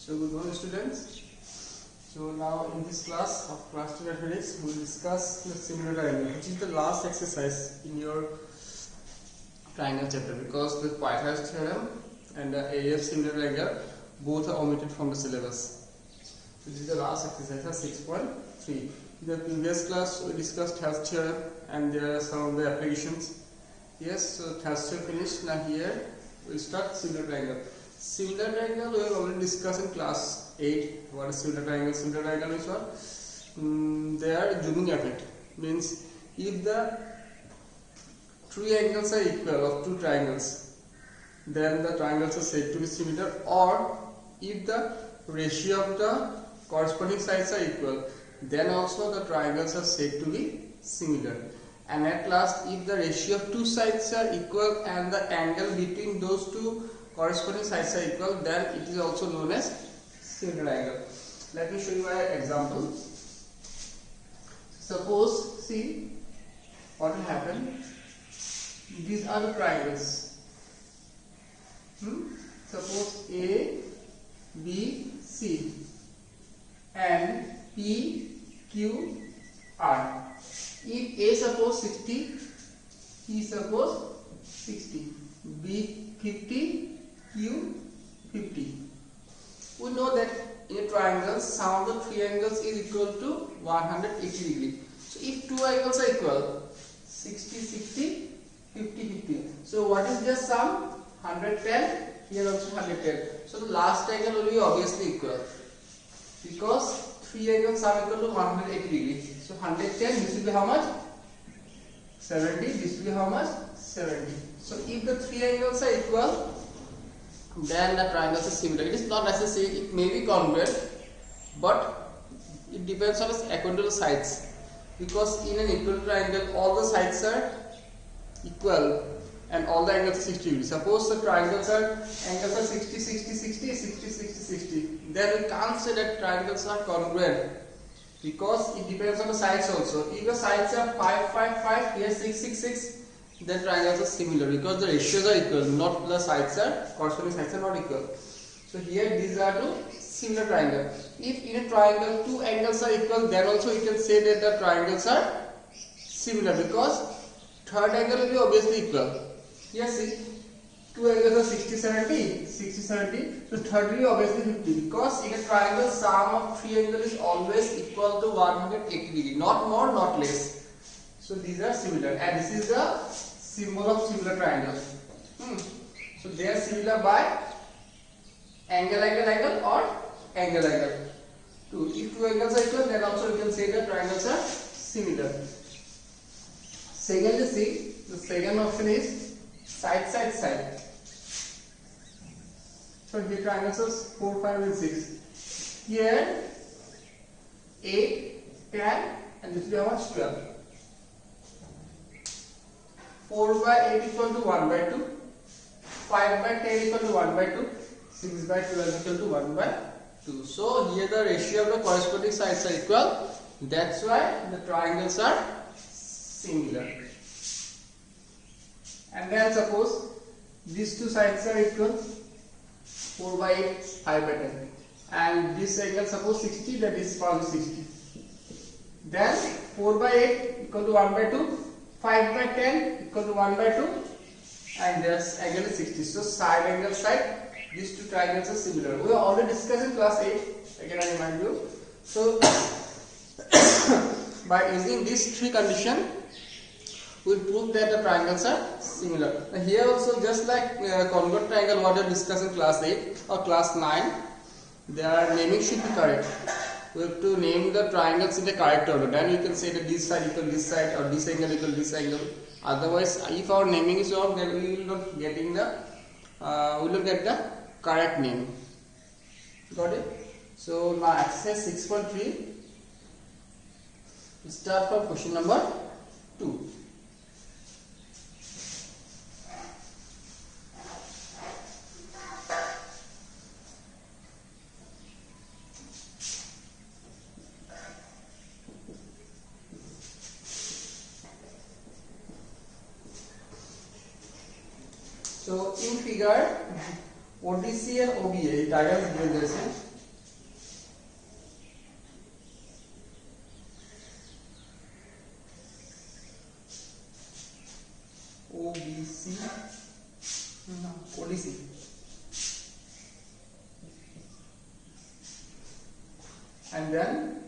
So good morning students. So now in this class of class 2 mathematics we will discuss the similar triangle, which is the last exercise in your triangle chapter, because the Pythagoras theorem and the AF similar triangle both are omitted from the syllabus. So this is the last exercise, 6.3. In the previous class we discussed Thales theorem and there are some of the applications. Yes, so Thales theorem finished. Now here we will start similar triangle. Similar triangle we have already discussed in class 8. What is similar triangle? Similar triangle is what? They are zooming effect. Means if the three angles are equal of two triangles, then the triangles are said to be similar. Or if the ratio of the corresponding sides are equal, then also the triangles are said to be similar. And at last, if the ratio of two sides are equal and the angle between those two corresponding sides are equal, then it is also known as similar triangle. Let me show you an example. Suppose, see what will happen. These are the triangles. Suppose A, B, C and P, Q, R. If A suppose 60, P suppose 60, B 50, Q 50. We know that in a triangle, sum of the three angles is equal to 180 degree. So if two angles are equal, 60, 60, 50, 50. So what is the sum? 110. Here also 110. So the last angle will be obviously equal, because three angles are equal to 180 degree. So 110, this will be how much? 70. This will be how much? 70. So if the three angles are equal, then the triangles are similar. It is not necessary, it may be congruent, but it depends on according to the sides. Because in an equal triangle, all the sides are equal and all the angles are 60 degrees. Suppose the angles are 60, 60, 60, 60, 60, 60. Then we can't say that triangles are congruent, because it depends on the sides also. If the sides are 5, 5, 5, here 6, 6, 6, then triangles are similar, because the ratios are equal, not the sides are, corresponding sides are not equal. So here these are two similar triangles. If in a triangle two angles are equal, then also we can say that the triangles are similar, because third angle will be obviously equal. Here see, two angles are 60, 70, 60, 70. So third will be obviously 50, because in a triangle sum of three angles is always equal to 180 degree, not more, not less. So these are similar, and this is the symbol of similar triangle. So they are similar by angle, angle, angle, or angle, angle. If two angles are equal, then also we can say that triangles are similar. Secondly, see, the second option is side, side, side. So here triangles are 4, 5 and 6. Here 8, 10 and this will be how much? 12. 4 by 8 equal to 1 by 2, 5 by 10 equal to 1 by 2, 6 by 12 equal to 1 by 2. So here the ratio of the corresponding sides are equal. That's why the triangles are similar. And then suppose these two sides are equal, 4 by 8, 5 by 10, and this angle suppose 60, that is probably 60. Then 4 by 8 equal to 1 by 2, 5 by 10 equal to 1 by 2, and this angle is 60. So side, angle, side, these two triangles are similar. We have already discussed in class 8, again I remind you. So by using these three conditions, we will prove that the triangles are similar. Now here also, just like congruent triangle what we discussed in class 8 or class 9, their naming should be correct. We have to name the triangles in the correct order. Then we can say that this side equal this side, or this angle equal this angle. Otherwise, if our naming is wrong, then we will not getting the we will get the correct name. Got it? So now exercise 6.3. We start from question number 2. So in figure, ODC and OBA diagram is given there. OBC, no, ODC, and then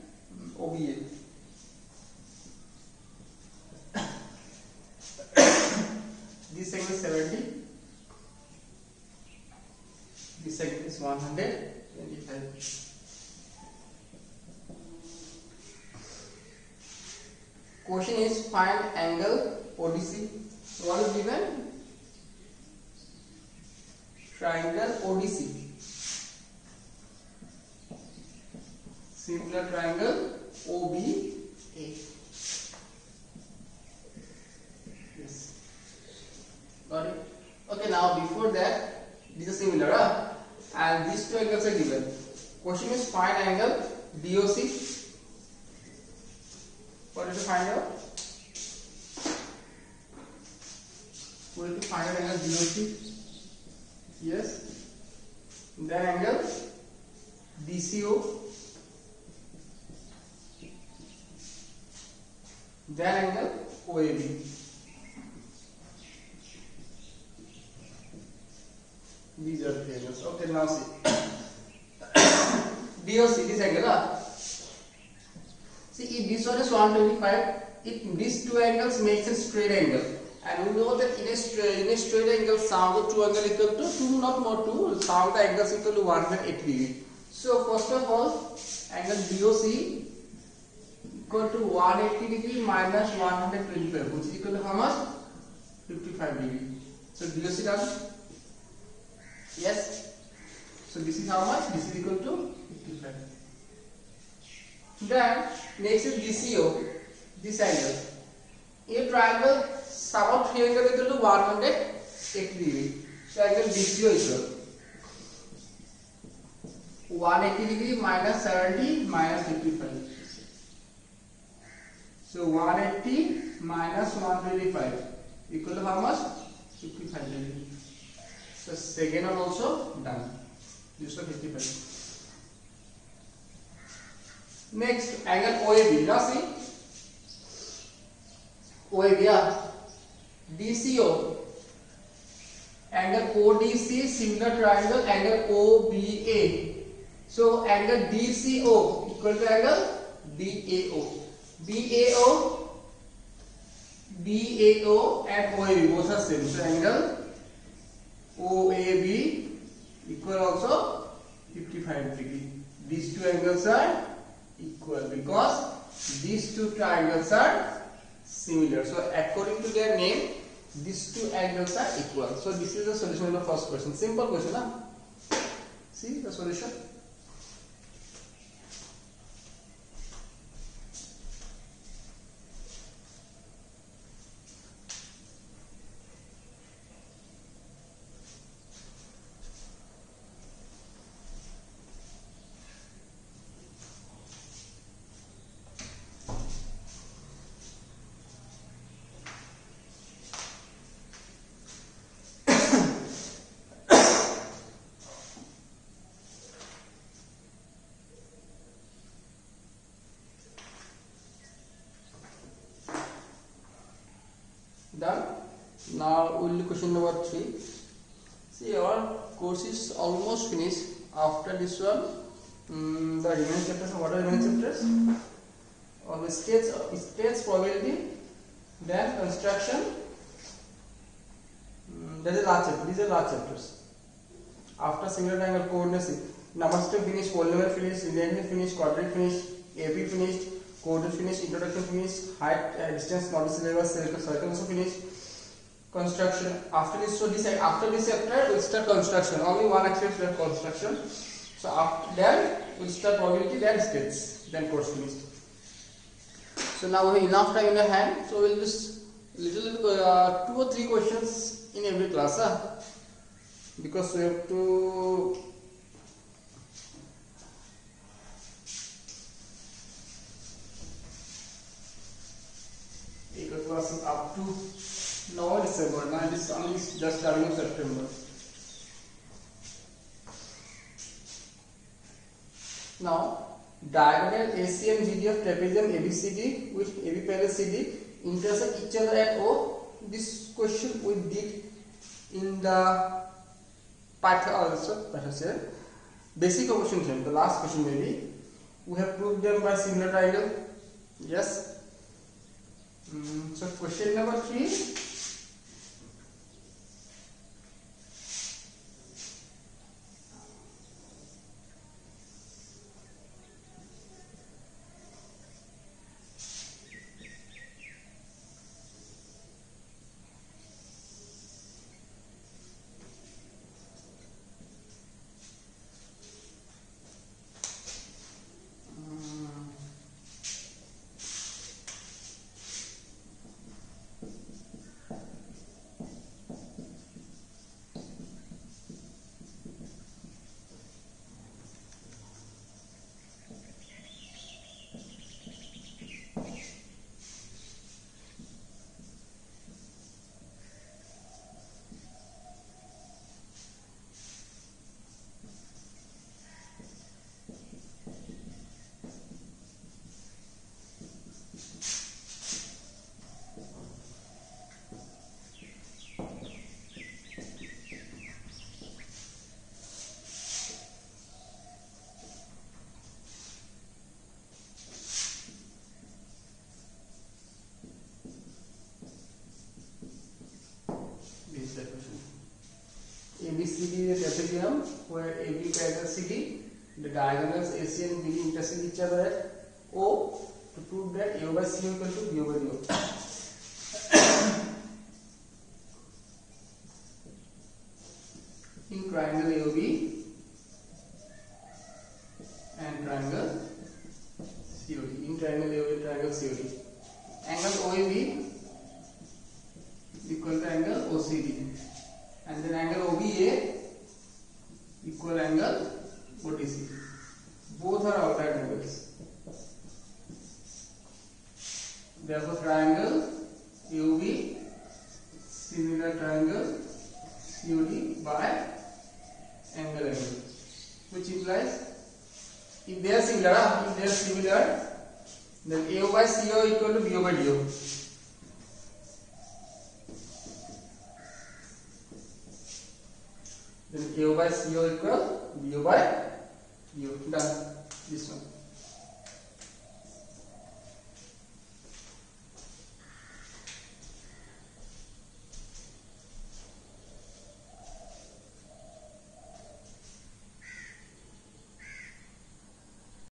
OBA. This segment is 70. This segment is 125. Question is find angle ODC. What is given? Triangle ODC. Similar triangle OBA. Yes. Got it? Okay, now before that, these are similar, and these two angles are given. Question is find angle DOC. What is to find out? We have to find out angle DOC. Yes. Then angle DCO. Then angle OAB. These are the angles. Okay, now see. DOC, this angle. See, if this one is 125, if these two angles makes a straight angle, and we know that in a straight angle, sum of the two angles equal to 2, not more 2, sum of the angles equal to 180 degree. So first of all, angle DOC equal to 180 degree minus 125, which is equal to how much? 55 degree. So DOC done. Yes. So this is how much? This is equal to 55. Then next is DCO, this angle. In a triangle, sum of three angles equal to 180 degree. So angle DCO equal 180 degree minus 70 minus 55. So 180 minus 125 equal to how much? 55 degree. So second one also done. This one 55. Next, angle OAB. Now see, OAB, DCO, angle ODC, similar triangle, angle OBA. So angle DCO equal to angle BAO. BAO and OAB both are same. So angle OAB equal also 55 degree. These two angles are equal because these two triangles are similar. So according to their name, these two angles are equal. So this is the solution of the first question. Simple question, huh? See the solution. Done. Now we will do question number 3. See, our course is almost finished. After this one, the remaining chapters. What are the remaining chapters? On the states probability, then construction. That is last chapter. These are last chapters. After single triangle coordinates, number system finished, polynomial finished, linear finished, quadratic finished, AP finished, coordinate finished, introduction finished, height, distance, model syllabus, circle also finished. Construction. After this, after this chapter, we start construction. Only one aspect left, construction. So after that, we start probability, then states, then course finished. So now we have enough time in our hand. So we'll just little 2 or 3 questions in every class, because we have to. Classes up to now December. Now it is only just starting of September. Now diagonal AC and GD of trapezium ABCD with AB parallel CD intersect each other at O. this question we did in the Python also, basic question, the last question maybe. We have proved them by similar triangle. Yes. So question number 3. This is the question. ABCD is a trapezium where AB parallel CD, the diagonals AC and BD intersect each other at O to prove that AO by CO equal to BO by DO. In triangle AOB and triangle COD. In triangle AOB and triangle COD. Angle OAB equal to angle OCD, and then angle OBA equal angle OTC. Both are outside angles. Therefore, triangle AOB similar triangle COD by angle, which implies if they are similar, then AO by CO equal to BO by DO. Then AO by CO equal BO by DO. Done. This one.